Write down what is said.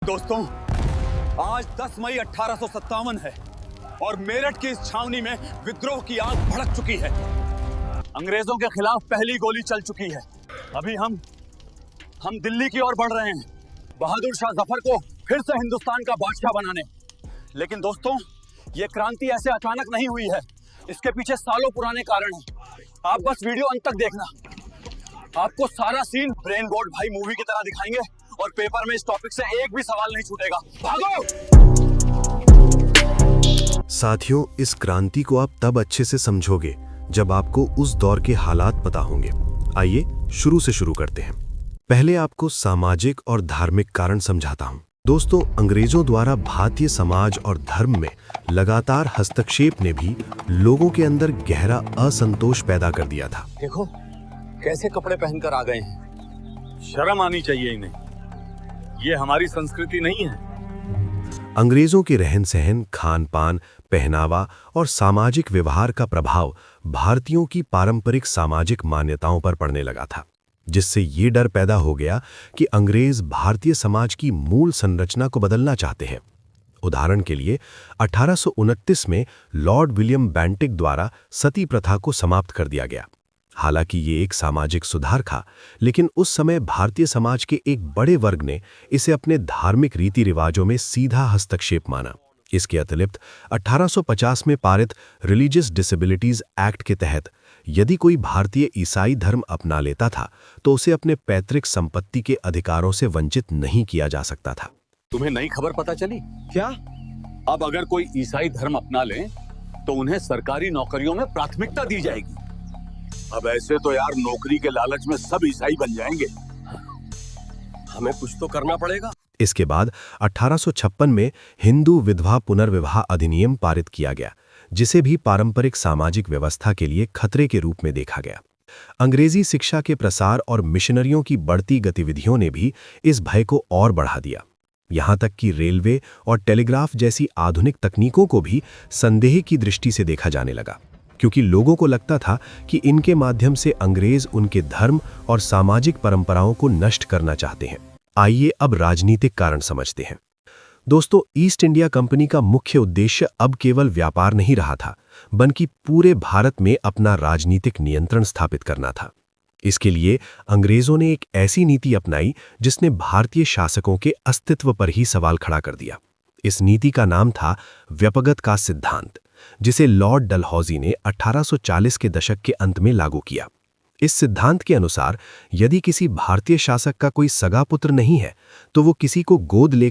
दोस्तों, आज 10 मई 1857 है और मेरठ की इस छावनी में विद्रोह की आग भड़क चुकी है। अंग्रेजों के खिलाफ पहली गोली चल चुकी है। अभी हम दिल्ली की ओर बढ़ रहे हैं, बहादुर शाह जफर को फिर से हिंदुस्तान का बादशाह बनाने। लेकिन दोस्तों, ये क्रांति ऐसे अचानक नहीं हुई है, इसके पीछे सालों पुराने कारण हैं। आप बस वीडियो अंत तक देखना, आपको सारा सीन ब्रेन बोर्ड भाई मूवी की तरह दिखाएंगे और पेपर में इस टॉपिक से एक भी सवाल नहीं छूटेगा। भागो! साथियों, इस क्रांति को आप तब अच्छे से समझोगे जब आपको उस दौर के हालात पता होंगे। आइए शुरू से शुरू करते हैं। पहले आपको सामाजिक और धार्मिक कारण समझाता हूं। दोस्तों, अंग्रेजों द्वारा भारतीय समाज और धर्म में लगातार हस्तक्षेप ने भी लोगों के अंदर गहरा असंतोष पैदा कर दिया था। देखो कैसे कपड़े पहनकर आ गए हैं, शर्म आनी चाहिए इन्हें। ये हमारी संस्कृति नहीं है। अंग्रेजों के रहन सहन, खान पान, पहनावा और सामाजिक व्यवहार का प्रभाव भारतीयों की पारंपरिक सामाजिक मान्यताओं पर पड़ने लगा था, जिससे ये डर पैदा हो गया कि अंग्रेज भारतीय समाज की मूल संरचना को बदलना चाहते हैं। उदाहरण के लिए 1829 में लॉर्ड विलियम बेंटिक द्वारा सती प्रथा को समाप्त कर दिया गया। हालांकि ये एक सामाजिक सुधार था, लेकिन उस समय भारतीय समाज के एक बड़े वर्ग ने इसे अपने धार्मिक रीति रिवाजों में सीधा हस्तक्षेप माना। इसके अतिरिक्त 1850 में पारित रिलीजियस डिसेबिलिटीज एक्ट के तहत यदि कोई भारतीय ईसाई धर्म अपना लेता था तो उसे अपने पैतृक संपत्ति के अधिकारों से वंचित नहीं किया जा सकता था। तुम्हें नई खबर पता चली क्या? अब अगर कोई ईसाई धर्म अपना ले तो उन्हें सरकारी नौकरियों में प्राथमिकता दी जाएगी। अब ऐसे तो यार नौकरी के लालच में सब ईसाई बन जाएंगे। हमें कुछ तो करना पड़ेगा। इसके बाद 1856 में हिंदू विधवा पुनर्विवाह अधिनियम पारित किया गया, जिसे भी पारंपरिक सामाजिक व्यवस्था के लिए खतरे के रूप में देखा गया। अंग्रेजी शिक्षा के प्रसार और मिशनरियों की बढ़ती गतिविधियों ने भी इस भय को और बढ़ा दिया। यहां तक कि रेलवे और टेलीग्राफ जैसी आधुनिक तकनीकों को भी संदेह की दृष्टि से देखा जाने लगा, क्योंकि लोगों को लगता था कि इनके माध्यम से अंग्रेज उनके धर्म और सामाजिक परंपराओं को नष्ट करना चाहते हैं। आइए अब राजनीतिक कारण समझते हैं। दोस्तों, ईस्ट इंडिया कंपनी का मुख्य उद्देश्य अब केवल व्यापार नहीं रहा था, बल्कि पूरे भारत में अपना राजनीतिक नियंत्रण स्थापित करना था। इसके लिए अंग्रेजों ने एक ऐसी नीति अपनाई जिसने भारतीय शासकों के अस्तित्व पर ही सवाल खड़ा कर दिया। इस नीति का नाम था व्यपगत का सिद्धांत, जिसे लॉर्ड डलहौजी ने 1840 के दशक के अंत में लागू किया। इस सिद्धांत के अनुसार यदि किसी भारतीय शासक का कोई सगा पुत्र नहीं है तो वो किसी को गोद ले